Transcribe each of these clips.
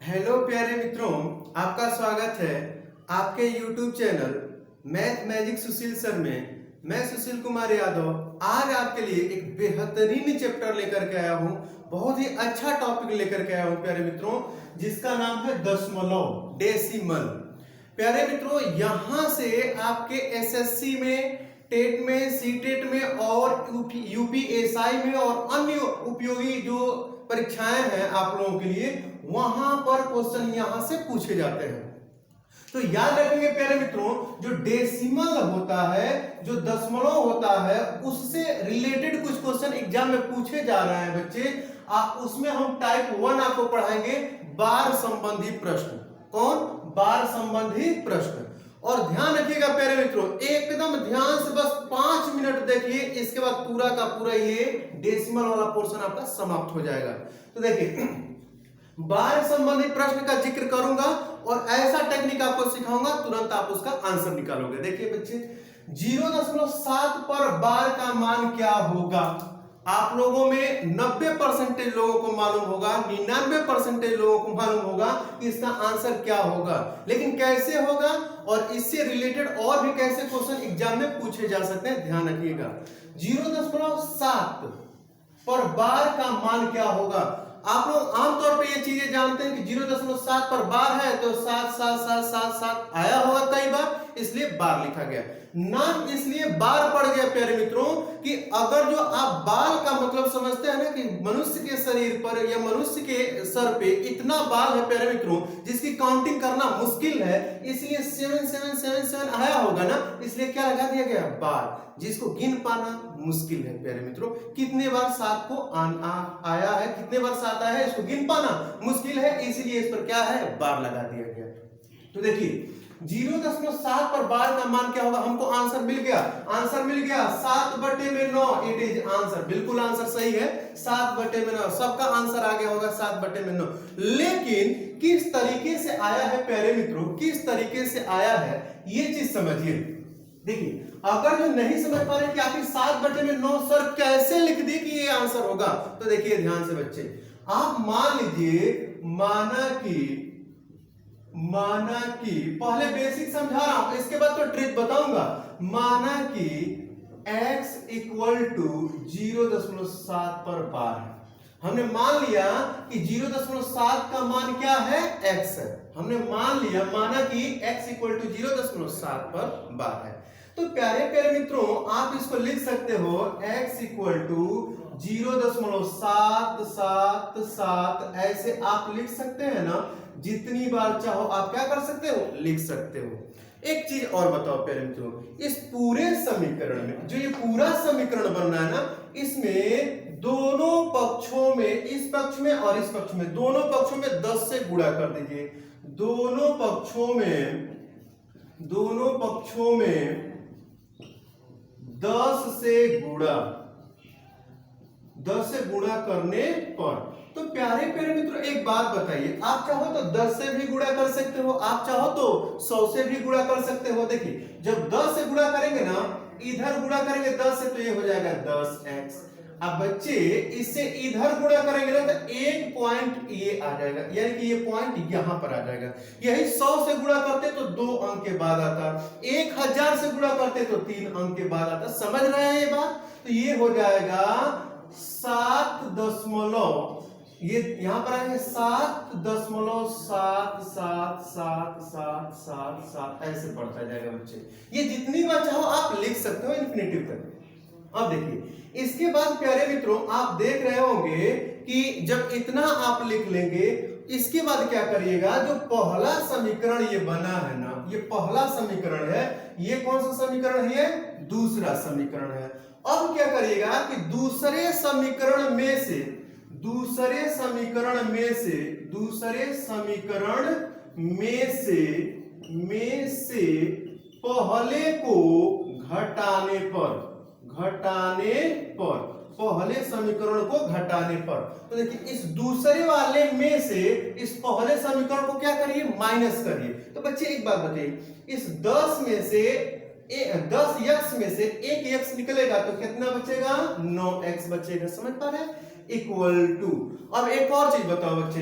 Hello प्यारे मित्रों, आपका स्वागत है आपके YouTube चैनल मैथ मैजिक सुशील सर में। मैं सुशील कुमार यादव आज आपके लिए एक बेहतरीन चैप्टर लेकर के आया हूं। बहुत ही अच्छा टॉपिक लेकर के आया हूं प्यारे मित्रों, जिसका नाम है दशमलव, डेसिमल। प्यारे मित्रों, यहां से आपके एसएससी में, टेट में, सीटेट में और यूपीएसआई में और अन्य उपयोगी जो परीक्षाएं हैं आप लोगों के लिए, वहां पर क्वेश्चन यहां से पूछे जाते हैं। तो याद रखेंगे प्यारे मित्रों, जो डेसिमल होता है, जो दशमलव होता है, उससे रिलेटेड कुछ क्वेश्चन एग्जाम में पूछे जा रहे हैं बच्चे। उसमें हम टाइप 1 आपको पढ़ाएंगे, बार संबंधी प्रश्न। कौन? बार संबंधी प्रश्न। और ध्यान रखिएगा प्यारे मित्रों, एकदम ध्यान से बस 5 मिनट देखिए, इसके बाद पूरा का पूरा ये डेसिमल वाला पोर्शन आपका समाप्त हो जाएगा। तो देखिए, बार संबंधी प्रश्न का जिक्र करूंगा और ऐसा टेक्निक आपको सिखाऊंगा, तुरंत आप उसका आंसर निकालोगे। देखिए बच्चे, 0.7 पर बार का मान क्या होगा? आप लोगों में 90% लोगों को मालूम होगा, 99% लोगों को मालूम होगा कि इसका आंसर क्या होगा, लेकिन कैसे होगा और इससे रिलेटेड और भी कैसे क्वेश्चन एग्जाम में पूछे जा सकते हैं, ध्यान रखिएगा। 0.7 पर बार का मान क्या होगा? आप लोग आमतौर पे ये चीजें जानते हैं कि 0.7 पर बार है तो 7 7 7 7 7 आया होगा कई बार, इसलिए बार लिखा गया। नाम इसलिए बार पड़ गया प्यारे मित्रों कि अगर जो आप बाल का मतलब समझते हैं ना, कि मनुष्य के शरीर पर या मनुष्य के सर पे इतना बाल है प्यारे मित्रों, जिसकी काउंटिंग करना मुश्किल है, इसलिए 7777 आया होगा ना, इसलिए क्या लगा दिया गया? बार, जिसको गिन पाना मुश्किल है प्यारे मित्रों। कितने बार 7 को आया है, कितने बार 7 आया है, इसको गिन पाना मुश्किल है, इसीलिए इस पर क्या है? बार लगा दिया गया। तो देखिए, 0.7 पर बार का मान क्या होगा? हमको आंसर मिल गया, आंसर मिल गया 7/9। इट इज आंसर, बिल्कुल आंसर सही है, 7/9। सबका आंसर आ गया होगा 7/9। लेकिन किस तरीके से आया है प्यारे मित्रों, किस तरीके से आया है, ये चीज समझिए। देखिए, अगर जो नहीं समझ पा रहे कि आखिर 7/9 सर कैसे लिख दी कि ये आंसर होगा, तो देखिए ध्यान से बच्चे, आप मान लीजिए, माना कि पहले बेसिक समझा रहा हूं, इसके बाद तो ट्रिक बताऊंगा। माना कि x इक्वल टू 0.7 पर बार है। हमने मान लिया कि 0.7 का मान क्या है? x है। हमने मान लिया, माना कि x इक्वल टू 0.7 पर बार है। तो प्यारे प्यारे मित्रों, आप इसको लिख सकते हो x इक्वल टू 0.777, ऐसे आप लिख सकते हैं ना। जितनी बार चाहो आप क्या कर सकते हो? लिख सकते हो। एक चीज और बताओ प्यारे मित्रों, इस पूरे समीकरण में, जो ये पूरा समीकरण बन रहा है ना, इसमें दोनों पक्षों में, इस पक्ष में और इस पक्ष में, दोनों पक्षों में 10 से गुणा कर दीजिए। दोनों पक्षों में 10 से गुणा करने पर, तो प्यारे प्यारे मित्रों एक बात बताइए, आप चाहो तो 10 से भी गुणा कर सकते हो, आप चाहो तो 100 से भी गुणा कर सकते हो। देखिए, जब 10 से गुणा करेंगे ना, इधर गुणा करेंगे 10 से, तो ये हो जाएगा 10x। अब बच्चे इससे इधर गुणा करेंगे ना, तो एक पॉइंट ये आ जाएगा, यानी कि ये पॉइंट यहां पर आ जाएगा। यही 100 से गुणा करते तो 2 अंक के बाद आता, 1000 से गुणा करते तो 3 अंक के बाद आता। समझ रहे हैं ये बात? तो ये हो जाएगा 7 ये यहां पर आएंगे 7.7777777 ऐसे बढ़ता जाएगा बच्चे। ये जितनी बार चाहो आप लिख सकते हो इन्फिनिटिव तक। अब देखिए, इसके बाद प्यारे मित्रों आप देख रहे होंगे कि जब इतना आप लिख लेंगे, इसके बाद क्या करिएगा, जो पहला समीकरण ये बना है ना, ये पहला समीकरण है, ये कौन सा समीकरण है? ये दूसरा समीकरण है। अब क्या करिएगा कि दूसरे समीकरण में से पहले को पहले समीकरण को घटाने पर, तो देखिए, इस दूसरे वाले में से इस पहले समीकरण को क्या करिए? माइनस करिए। तो बच्चे एक बात बताइए, इस 10 में से 10x में से एक x निकलेगा तो कितना बचेगा? 9x बचेगा। समझ पा रहे हैं? इक्वल टू, अब एक और चीज बताओ बच्चे,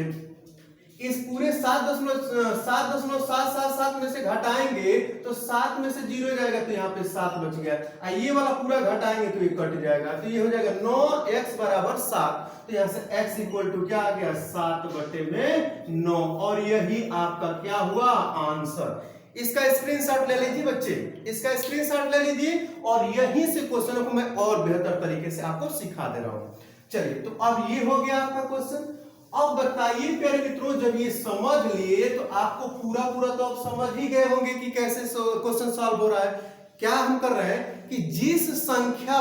इस पूरे 7.777 में से घटाएंगे तो 7 में से 0 जाएगा तो यहाँ पे 7 बच गया। ये वाला पूरा घटाएंगे तो ये कट जाएगा, तो ये हो जाएगा 9x बराबर 7। तो यहाँ से x इक्वल टू क्या आ गया 7/9, और यही आपका क्या हुआ आंसर। इसका स्क्रीनशॉट ले लीजिए बच्चे, इसका स्क्रीनशॉट ले लीजिए, और यहीं से क्वेश्चन को मैं और बेहतर तरीके से आपको सिखा दे रहा हूं। चलिए, तो अब ये हो गया आपका क्वेश्चन। अब बताइए प्यारे मित्रों, जब ये समझ लिए तो आपको पूरा तो आप समझ ही गए होंगे कि कैसे क्वेश्चन सॉल्व हो रहा है। क्या हम कर रहे हैं कि जिस संख्या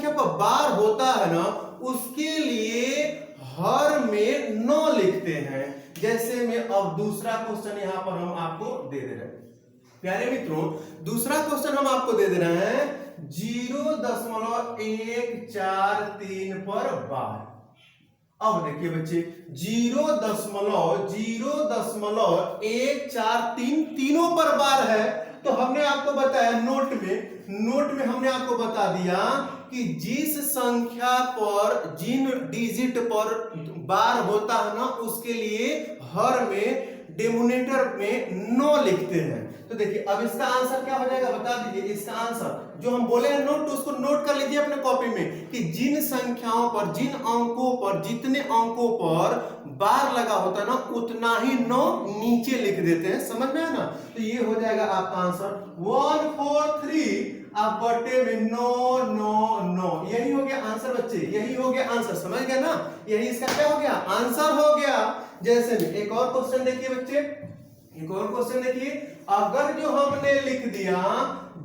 पर बार होता है ना, उसके लिए हर में 9 लिखते हैं। जैसे में अब दूसरा क्वेश्चन यहां पर हम आपको दे दे रहे हैं प्यारे मित्रों, दूसरा क्वेश्चन हम आपको दे दे रहे हैं 0.143 पर बार। अब देखिए बच्चे, 0.143 तीनों पर बार है। तो हमने आपको बताया नोट में हमने आपको बता दिया कि जिस संख्या पर जिन डिजिट पर बार होता है ना, उसके लिए हर में डिनोमिनेटर में 9 लिखते हैं। तो देखिए अब इसका आंसर क्या हो जाएगा बता दीजिए। इसका आंसर जो हम बोले हैं नोट, उसको नोट कर लीजिए अपने कॉपी में कि जिन संख्याओं पर, जिन अंकों पर, जितने अंकों पर बार लगा होता है ना, उतना ही 9 नीचे लिख देते हैं। समझ में है ना? तो ये हो जाएगा आपका आंसर 143 आप बटे में 999। यही हो गया आंसर बच्चे, यही हो गया आंसर। समझ गए ना? यही इसका क्या हो गया आंसर हो गया। जैसे में एक और क्वेश्चन देखिए बच्चे, एक और क्वेश्चन देखिए। अगर जो हमने लिख दिया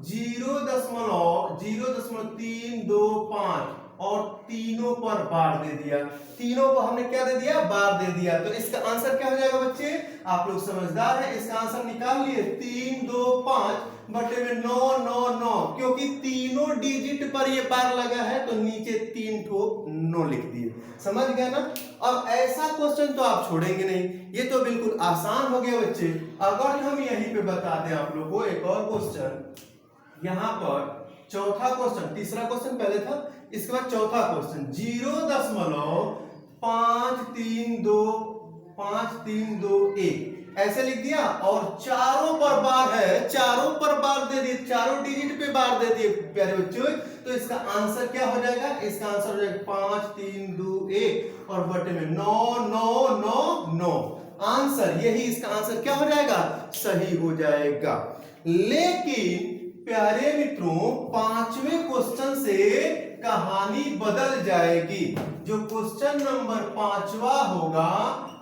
0.0325 और तीनों पर बार दे दिया, तीनों को हमने क्या दे दिया बार दे दिया, तो इसका आंसर क्या हो जाएगा बच्चे? आप लोग समझदार हैं, इसका आंसर निकाल लिए 325 बटे में 999, क्योंकि तीनों डिजिट पर ये बार लगा है तो नीचे 3 ठो 9 लिख दिए। समझ गए ना? अब ऐसा क्वेश्चन तो आप छोड़ेंगे नहीं, ये तो बिल्कुल आसान हो गया बच्चे। अगर हम यहीं पे बता दें आप लोग को एक और क्वेश्चन, यहां पर चौथा क्वेश्चन, तीसरा क्वेश्चन पहले था, इसके बाद चौथा क्वेश्चन 0.5321 ऐसे लिख दिया, और चारों पर बार है, चारों पर बार दे दिए, चारों डिजिट पे बार दे दिए प्यारे बच्चों। तो इसका आंसर क्या हो जाएगा? इसका आंसर हो जाएगा 5321 और बटे में 9999। आंसर यही, इसका आंसर क्या हो जाएगा? सही हो जाएगा। लेकिन प्यारे मित्रों, 5वें क्वेश्चन से कहानी बदल जाएगी। जो क्वेश्चन नंबर 5वां होगा,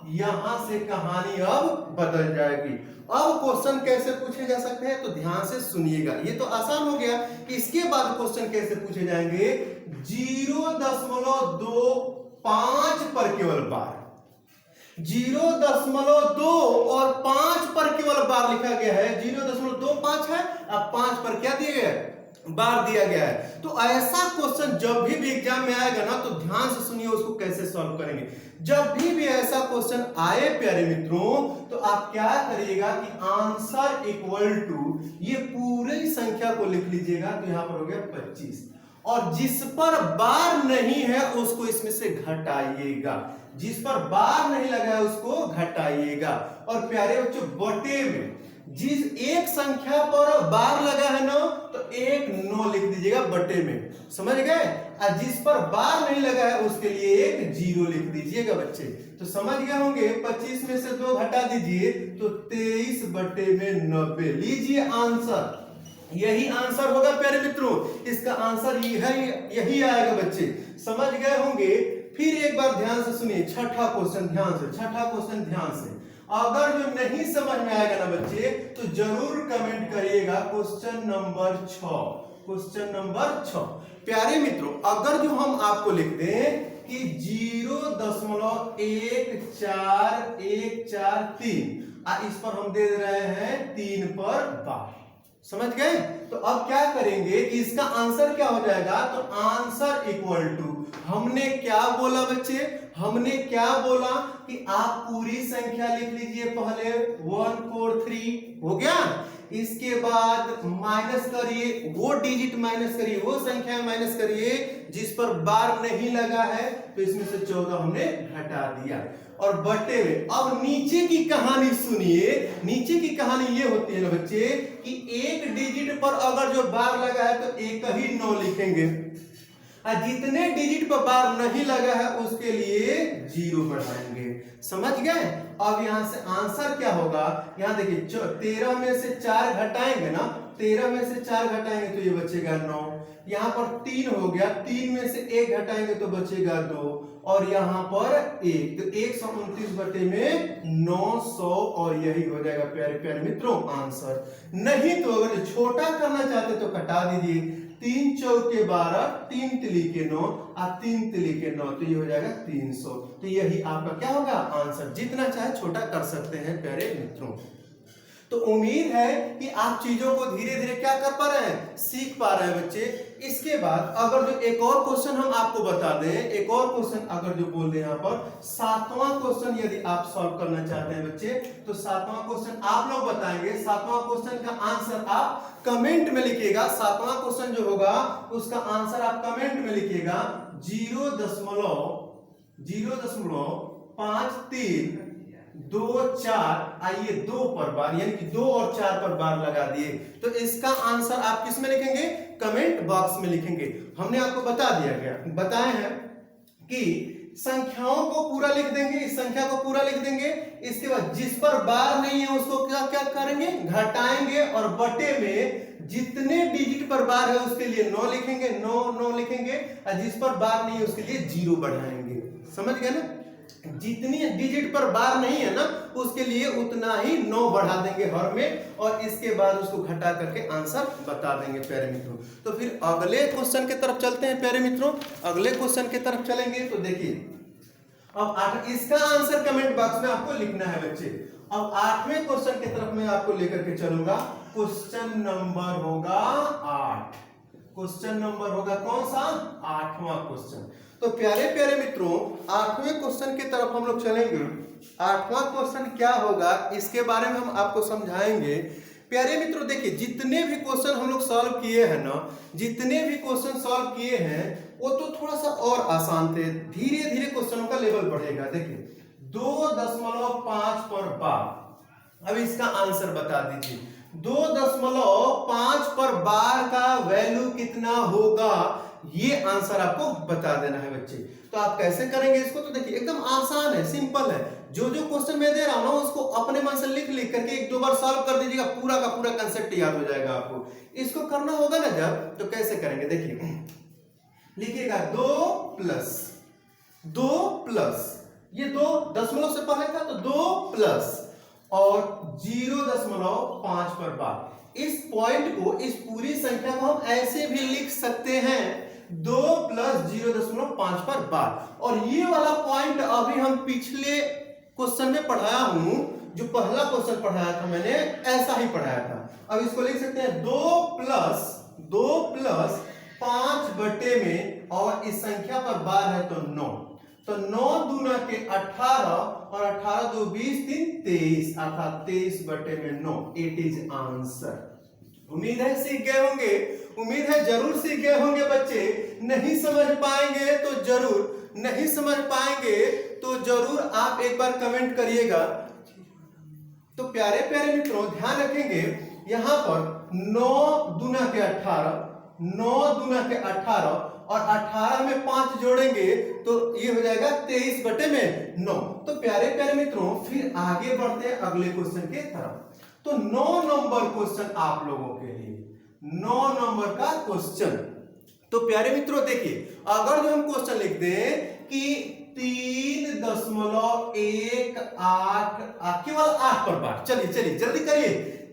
यहां से कहानी अब बदल जाएगी। अब क्वेश्चन कैसे पूछे जा सकते हैं तो ध्यान से सुनिएगा। ये तो आसान हो गया, इसके बाद क्वेश्चन कैसे पूछे जाएंगे? 0.25 पर केवल बार, 0.2 और 5 पर केवल बार लिखा गया है। 0.25 है, अब 5 पर क्या दिया गया है? बार दिया गया है। तो ऐसा क्वेश्चन जब भी एग्जाम में आएगा ना, तो ध्यान से सुनिए उसको कैसे सॉल्व करेंगे। जब भी ऐसा क्वेश्चन आए प्यारे मित्रों, तो आप क्या करिएगा कि आंसर इक्वल टू ये पूरी संख्या को लिख लीजिएगा। तो यहां पर हो गया 25, और जिस पर बार नहीं है उसको इसमें से घटाइएगा, जिस पर बार नहीं लगा है उसको घटाइएगा। और प्यारे बच्चों, बटे में जिस एक संख्या पर बार लगा है ना, तो 1 9 लिख दीजिएगा बटे में। समझ गए? और जिस पर बार नहीं लगा है उसके लिए 1 0 लिख दीजिएगा बच्चे। तो समझ गए होंगे। 25 में से 2 घटा दीजिए तो 23 बटे में 90। लीजिए आंसर, यही आंसर होगा प्यारे मित्रों। इसका आंसर यही आएगा बच्चे। समझ गए होंगे। फिर एक बार ध्यान से सुनिए छठा क्वेश्चन, ध्यान से छठा क्वेश्चन ध्यान से। अगर जो नहीं समझ में आएगा ना बच्चे, तो जरूर कमेंट करिएगा। क्वेश्चन नंबर 6, क्वेश्चन नंबर 6 प्यारे मित्रों, अगर जो हम आपको लिख दें कि 0.14143, इस पर हम दे रहे हैं 3 पर बार। समझ गए? तो अब क्या करेंगे कि इसका आंसर क्या हो जाएगा? तो आंसर इक्वल टू, हमने क्या बोला बच्चे? हमने क्या बोला कि आप पूरी संख्या लिख लीजिए पहले 143, हो गया। इसके बाद माइनस करिए, वो डिजिट माइनस करिए, वो संख्या माइनस करिए जिस पर बार नहीं लगा है, तो इसमें से 14 हमने घटा दिया। और बटे में। अब नीचे की कहानी सुनिए। नीचे की कहानी ये होती है ना बच्चे कि एक डिजिट पर अगर जो बार लगा है तो एक ही 9 लिखेंगे, और जितने डिजिट पर बार नहीं लगा है उसके लिए 0 बढ़ाएंगे। समझ गए? अब यहां से आंसर क्या होगा, यहां देखिए 13 में से 4 घटाएंगे ना, 13 में से 4 घटाएंगे तो ये बचेगा 9। यहाँ पर 3 हो गया, 3 में से 1 घटाएंगे तो बचेगा 2, और यहाँ पर 1, तो 129 बटे में 900, और यही हो जाएगा प्यारे प्यारे मित्रों आंसर। नहीं तो अगर छोटा करना चाहते तो कटा दीजिए, 3 चौके 12, 3 तिली के 9 और 3 तिली के 9, तो ये हो जाएगा 300। तो यही आपका क्या होगा आंसर। जितना चाहे छोटा कर सकते हैं प्यारे मित्रों। तो उम्मीद है कि आप चीजों को धीरे धीरे क्या कर पा रहे हैं, सीख पा रहे हैं बच्चे। इसके बाद अगर जो एक और क्वेश्चन हम आपको बता दें, एक और क्वेश्चन अगर जो बोल दें यहाँ पर 7वां क्वेश्चन यदि आप सॉल्व करना चाहते हैं बच्चे, तो 7वां क्वेश्चन आप लोग बताएंगे। 7वां क्वेश्चन का आंसर आप कमेंट में लिखिएगा। 7वां क्वेश्चन जो होगा उसका आंसर आप कमेंट में लिखिएगा 0.53 2 4, आइए 2 पर बार, यानी कि 2 और 4 पर बार लगा दिए, तो इसका आंसर आप किस में लिखेंगे, कमेंट बॉक्स में लिखेंगे। हमने आपको बता दिया गया, बताए हैं कि संख्याओं को पूरा लिख देंगे, इस संख्या को पूरा लिख देंगे, इसके बाद जिस पर बार नहीं है उसको क्या क्या करेंगे, घटाएंगे, और बटे में जितने डिजिट पर बार है उसके लिए 9 लिखेंगे, 9 लिखेंगे, और जिस पर बार नहीं है उसके लिए 0 बढ़ाएंगे। समझ गए ना? जितनी डिजिट पर बार नहीं है ना उसके लिए उतना ही 9 बढ़ा देंगे हर में, और इसके बाद उसको घटा करके आंसर बता देंगे प्यारे मित्रों। तो फिर अगले क्वेश्चन की तरफ चलते हैं प्यारे मित्रों। अगले क्वेश्चन की तरफ चलेंगे तो देखिए अब इसका आंसर कमेंट बॉक्स में आपको लिखना है बच्चे। अब 8वें क्वेश्चन की तरफ मैं आपको लेकर के चलूंगा। क्वेश्चन नंबर होगा 8। क्वेश्चन नंबर होगा कौन सा, 8वां क्वेश्चन। तो प्यारे प्यारे मित्रों 8वें क्वेश्चन की तरफ हम लोग चलेंगे। 8वां क्वेश्चन क्या होगा इसके बारे में हम आपको समझाएंगे। प्यारे मित्रों देखिए जितने भी क्वेश्चन हम लोग सॉल्व किए हैं ना, जितने भी क्वेश्चन सॉल्व किए हैं वो तो थोड़ा सा और आसान थे, धीरे धीरे क्वेश्चनों का लेवल बढ़ेगा। देखिए 2.5 पर बार, अब इसका आंसर बता दीजिए। 2.5 पर बार का वैल्यू कितना होगा, ये आंसर आपको बता देना है बच्चे। तो आप कैसे करेंगे इसको, तो देखिए एकदम आसान है, सिंपल है। जो जो क्वेश्चन मैं दे रहा हूं ना उसको अपने मन से लिख लिख करके 1-2 बार सॉल्व कर दीजिएगा, पूरा का पूरा कांसेप्ट याद हो जाएगा आपको। इसको करना होगा ना जब, तो कैसे करेंगे देखिए, लिखिएगा 2 प्लस, ये 2 दशमलव से पहले था तो 2 प्लस और 0.5 पर बार। इस पॉइंट को, इस पूरी संख्या को हम ऐसे भी लिख सकते हैं 2 प्लस 0.5 पर बार। और ये वाला पॉइंट अभी हम पिछले क्वेश्चन में पढ़ाया हूं, जो पहला क्वेश्चन पढ़ाया था मैंने ऐसा ही पढ़ाया था। अब इसको लिख सकते हैं 2 प्लस 5 बटे में, और इस संख्या पर बार है तो 9, तो 9 दूना के 18 और 18 2 20 3 23, अर्थात 23 बटे में 9। It is answer. उम्मीद है सीख गए होंगे, उम्मीद है जरूर सीख गए होंगे बच्चे। नहीं समझ पाएंगे तो जरूर, नहीं समझ पाएंगे तो जरूर आप एक बार कमेंट करिएगा। तो प्यारे प्यारे मित्रों ध्यान रखेंगे, यहां पर 9 दूना के 18, 9 दूना के 18 और 18 में 5 जोड़ेंगे तो ये हो जाएगा 23 बटे में 9। तो प्यारे प्यारे मित्रों फिर आगे बढ़ते हैं अगले क्वेश्चन के तरफ। तो 9 नंबर क्वेश्चन आप लोगों के लिए, 9 नंबर का क्वेश्चन। तो प्यारे मित्रों देखिए, अगर जो हम क्वेश्चन लिख दें कि 3.18 केवल 8 पर बार, चलिए चलिए जल्दी करिए,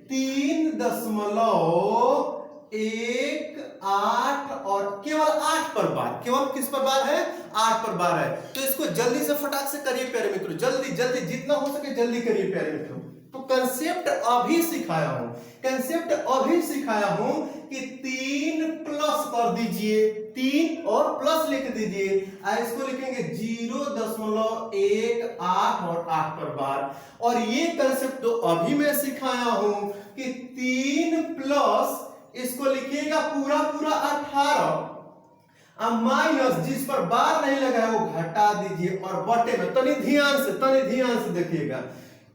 3.18 और केवल 8 पर बार, केवल किस पर बार है, 8 पर बार है। तो इसको जल्दी से फटाक से करिए प्यारे मित्रों, जल्दी जल्दी जितना हो सके जल्दी करिए प्यारे मित्रों। तो कंसेप्ट अभी सिखाया हूं, कंसेप्ट अभी सिखाया हूं कि 3 प्लस कर दीजिए, 3 और प्लस लिख दीजिए, इसको लिखेंगे 0.18 और 8 पर बार। और ये कंसेप्ट तो अभी मैं सिखाया हूं कि 3 प्लस, इसको लिखिएगा पूरा पूरा 18, अब माइनस जिस पर बार नहीं लगा है वो घटा दीजिए और बटे में तनी ध्यान से देखिएगा।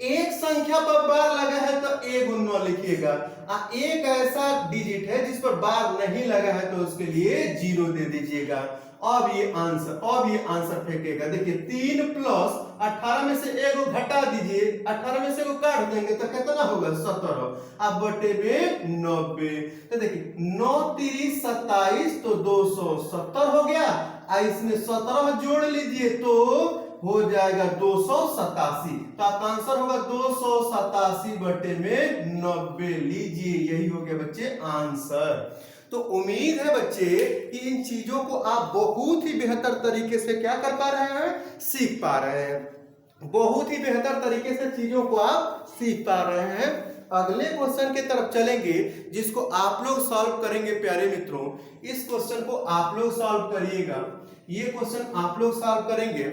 एक संख्या पर बार लगा है तो ए गुना लिखिएगा। एक ऐसा डिजिट है जिस पर बार नहीं लगा है तो उसके लिए 0 दे दीजिएगा। अब ये आंसर फेंकेगा। देखिए 3 प्लस 18 में से एगो घटा दीजिए, 18 में से एगो काट देंगे तो कितना होगा 17। अब बटे में 90। तो देखिए 9 3 27 तो 270 हो गया। इसमें 17 जोड़ लीजिए तो हो जाएगा 287। तो आपका आंसर होगा 287 बटे में 90। लीजिए यही हो गया बच्चे आंसर। तो उम्मीद है बच्चे कि इन चीजों को आप बहुत ही बेहतर तरीके से क्या कर पा रहे हैं, सीख पा रहे हैं। बहुत ही बेहतर तरीके से चीजों को आप सीख पा रहे हैं। अगले क्वेश्चन की तरफ चलेंगे जिसको आप लोग सॉल्व करेंगे प्यारे मित्रों। इस क्वेश्चन को आप लोग सॉल्व करिएगा। ये क्वेश्चन आप लोग सॉल्व करेंगे।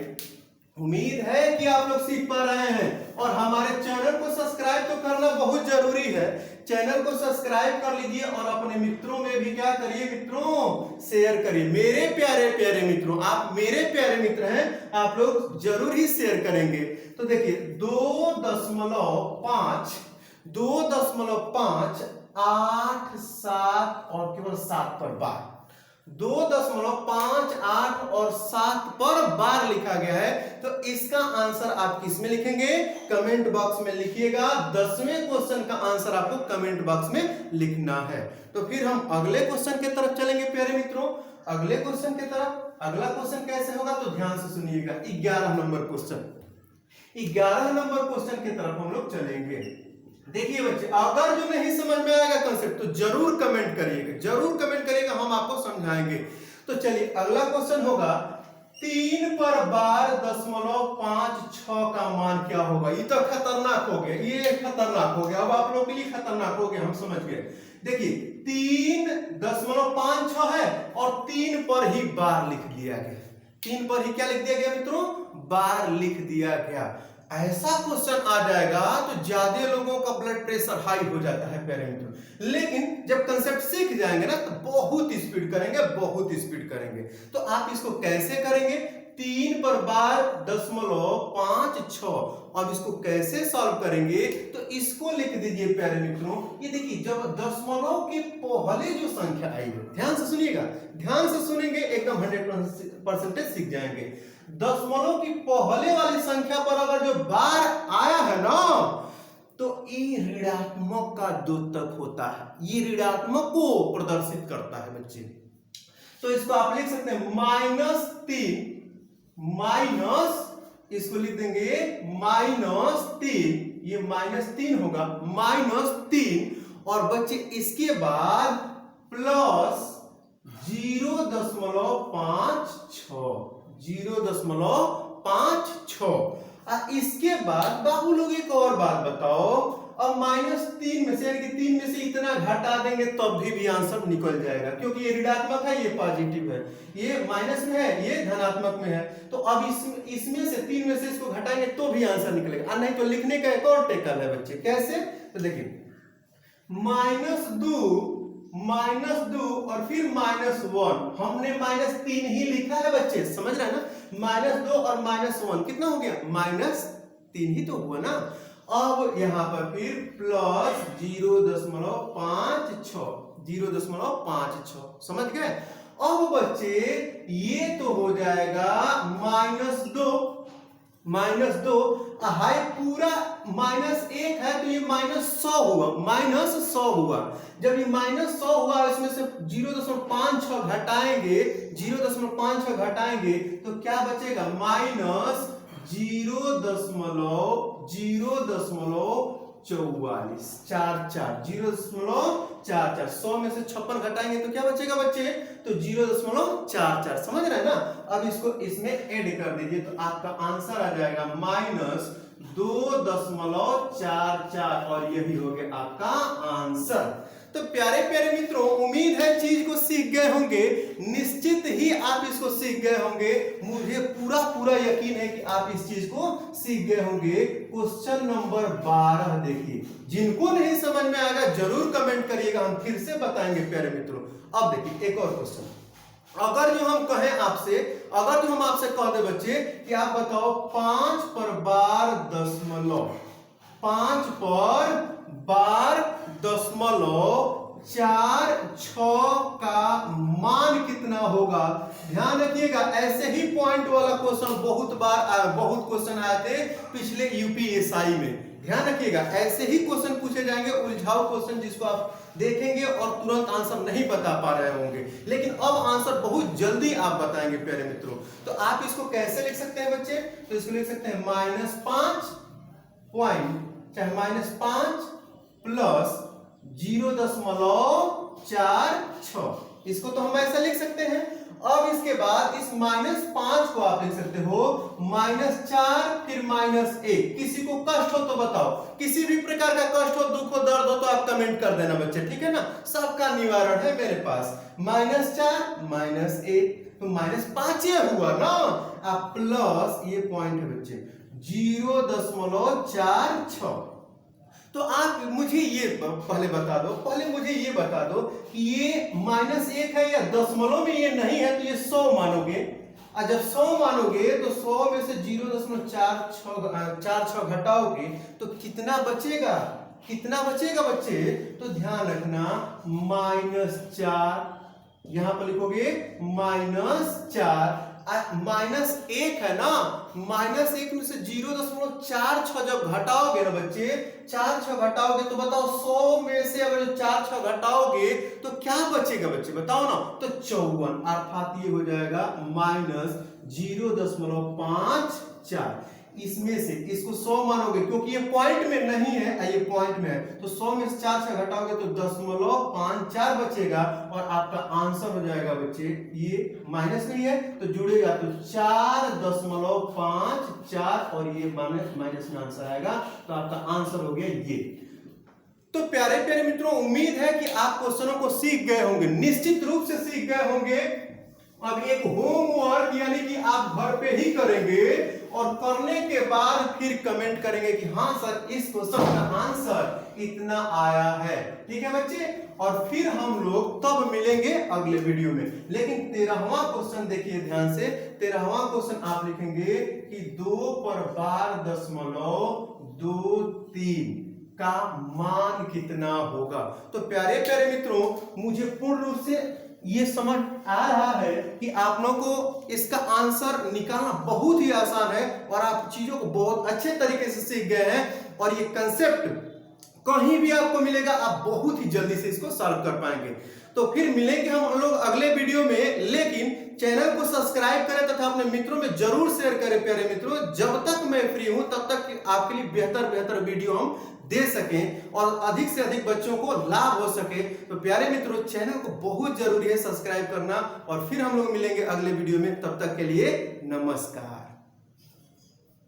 उम्मीद है कि आप लोग सीख पा रहे हैं और हमारे चैनल को सब्सक्राइब तो करना बहुत जरूरी है। चैनल को सब्सक्राइब कर लीजिए और अपने मित्रों में भी क्या करिए मित्रों, शेयर करिए। मेरे प्यारे मित्रों, आप मेरे प्यारे मित्र हैं, आप लोग जरूर ही शेयर करेंगे। तो देखिए 2.5 8 7 और केवल 7 पर बार, 2.5 8 और 7 पर बार लिखा गया है। तो इसका आंसर आप किस में लिखेंगे, कमेंट बॉक्स में लिखिएगा। 10वें क्वेश्चन का आंसर आपको कमेंट बॉक्स में लिखना है। तो फिर हम अगले क्वेश्चन की तरफ चलेंगे प्यारे मित्रों। अगले क्वेश्चन की तरफ, अगला क्वेश्चन कैसे होगा तो ध्यान से सुनिएगा। 11 नंबर क्वेश्चन, 11 नंबर क्वेश्चन की तरफ हम लोग चलेंगे। देखिए बच्चे, अगर जो नहीं समझ में आएगा कंसेप्ट तो जरूर कमेंट करिएगा, हम आपको समझाएंगे। तो चलिए अगला क्वेश्चन होगा 3 पर बार 0.56 का मान क्या होगा। ये तो खतरनाक हो गया, ये खतरनाक हो गया। अब आप लोगों के लिए खतरनाक हो गया, हम समझ गए। देखिए 3.56 है और 3 पर ही बार लिख दिया गया। 3 पर ही क्या लिख दिया गया मित्रों, बार लिख दिया गया। ऐसा क्वेश्चन आ जाएगा तो ज्यादा लोगों का ब्लड प्रेशर हाई हो जाता है प्यारे मित्रों। लेकिन जब कंसेप्ट सीख जाएंगे ना तो बहुत स्पीड करेंगे। तो आप इसको कैसे करेंगे, 3 पर बार 0.56। अब इसको कैसे सॉल्व करेंगे तो इसको लिख दीजिए प्यारे मित्रों। ये देखिए जब दशमलव के पहले जो संख्या आई है, ध्यान से सुनिएगा, ध्यान से सुनेंगे एकदम 100% सीख जाएंगे। दशमलव की पहले वाली संख्या पर अगर जो बार आया है ना तो ये ऋणात्मक का द्योतक होता है, ये ऋणात्मक को प्रदर्शित करता है बच्चे। तो इसको आप लिख सकते हैं -3 माइनस, इसको लिख देंगे -3, ये -3 होगा, -3 और बच्चे इसके बाद प्लस 0.56 इसके बाद बाबू लोग एक और बात बताओ। अब -3 में से यानी कि 3 में से इतना घटा देंगे तब भी आंसर निकल जाएगा, क्योंकि ये ऋणात्मक है, ये पॉजिटिव है, ये माइनस में है, ये धनात्मक में है। तो अब इसमें से 3 में से इसको घटाएंगे तो भी आंसर निकलेगा। नहीं तो लिखने का एक और टेक्निक है बच्चे। कैसे, तो देखिए -2 और फिर -1, हमने -3 ही लिखा है बच्चे, समझ रहे हैं ना। -2 और -1 कितना हो गया, -3 ही तो हुआ ना। अब यहां पर फिर प्लस 0.56, समझ गए। अब बच्चे ये तो हो जाएगा -2 हाई पूरा -1 है तो ये -100 हुआ। जब ये -100 हुआ इसमें से 0.56 घटाएंगे तो क्या बचेगा, -0.44, 100 में से 56 घटाएंगे तो क्या बचेगा बच्चे, तो 0.44, समझ रहे हैं ना। अब इसको इसमें ऐड कर दीजिए तो आपका आंसर आ जाएगा -2.44 और यही हो गया आपका आंसर। तो प्यारे मित्रों, उम्मीद है चीज को सीख गए होंगे, निश्चित ही आप इसको सीख गए होंगे। मुझे पूरा यकीन है कि आप इस चीज को सीख गए होंगे। क्वेश्चन नंबर 12 देखिए, जिनको नहीं समझ में आएगा जरूर कमेंट करिएगा, हम फिर से बताएंगे प्यारे मित्रों। अब देखिए एक और क्वेश्चन, अगर जो हम कहें आपसे, अगर जो हम आपसे कह दे बच्चे कि आप बताओ 5 पर बार दशमलव, 5 पर बार दशमलव 46 का मान कितना होगा। ध्यान रखिएगा, ऐसे ही पॉइंट वाला क्वेश्चन बहुत क्वेश्चन आए थे पिछले यूपीएसआई में। ध्यान रखिएगा, ऐसे ही क्वेश्चन पूछे जाएंगे, उलझाऊ क्वेश्चन जिसको आप देखेंगे और तुरंत आंसर नहीं बता पा रहे होंगे, लेकिन अब आंसर बहुत जल्दी आप बताएंगे प्यारे मित्रों। तो आप इसको कैसे लिख सकते हैं बच्चे, तो इसको लिख सकते हैं -5 पॉइंट, चाहे -5 प्लस 0.46, इसको तो हम ऐसा लिख सकते हैं। अब इसके बाद इस -5 को आप लिख सकते हो -4 फिर -1। किसी को कष्ट हो तो बताओ, किसी भी प्रकार का कष्ट हो, दुख हो, दर्द हो तो आप कमेंट कर देना बच्चे, ठीक है ना, सबका निवारण है मेरे पास। -4 -1 तो -5 हुआ ना, आप प्लस ये पॉइंट है बच्चे 0.46। तो आप मुझे ये पहले बता दो, मुझे ये बता दो कि ये -1 है या दशमलव में ये नहीं है, तो ये 100 मानोगे। और जब 100 मानोगे तो 100 में से 0.46 घटाओगे तो कितना बचेगा, कितना बचेगा बच्चे, तो ध्यान रखना -4, यहां पर लिखोगे -4, -1 है ना, -1 में से 0.46 जब घटाओगे ना बच्चे, 4 घटाओगे तो बताओ 100 में से अगर 4 घटाओगे तो क्या बचेगा बच्चे, बताओ ना, तो 54, अर्थात ये हो जाएगा -0.54। इसमें से इसको 100 मानोगे क्योंकि ये पॉइंट में नहीं है, ये पॉइंट में है, तो 100 में से 4 घटाओगे तो 0.54 बचेगा और आपका आंसर हो जाएगा बच्चे, ये माइनस नहीं है तो जुड़ेगा तो 4.54 और ये माइनस में आंसर आएगा, तो आपका आंसर हो गया ये। तो प्यारे प्यारे मित्रों, उम्मीद है कि आप क्वेश्चनों को सीख गए होंगे, निश्चित रूप से सीख गए होंगे। अब एक होमवर्क यानी कि आप घर पे ही करेंगे और करने के बाद फिर कमेंट करेंगे कि हाँ सर इस क्वेश्चन का आंसर इतना आया है, ठीक है बच्चे। और फिर हम लोग तब मिलेंगे अगले वीडियो में। लेकिन 13वां क्वेश्चन देखिए ध्यान से, 13वां क्वेश्चन आप लिखेंगे कि 2 पर बार दशमलव 23 का मान कितना होगा। तो प्यारे प्यारे मित्रों, मुझे पूर्ण रूप से ये समझ आ रहा है कि आप लोगों को इसका आंसर निकालना बहुत ही आसान है और आप चीजों को बहुत अच्छे तरीके से सीख गए हैं, और ये कंसेप्ट कहीं भी आपको मिलेगा, आप बहुत ही जल्दी से इसको सॉल्व कर पाएंगे। तो फिर मिलेंगे हम लोग अगले वीडियो में, लेकिन चैनल को सब्सक्राइब करें तथा अपने मित्रों में जरूर शेयर करें प्यारे मित्रों। जब तक मैं फ्री हूं तब तक आपके लिए बेहतर वीडियो हम दे सकें और अधिक से अधिक बच्चों को लाभ हो सके। तो प्यारे मित्रों, चैनल को बहुत जरूरी है सब्सक्राइब करना, और फिर हम लोग मिलेंगे अगले वीडियो में। तब तक के लिए नमस्कार।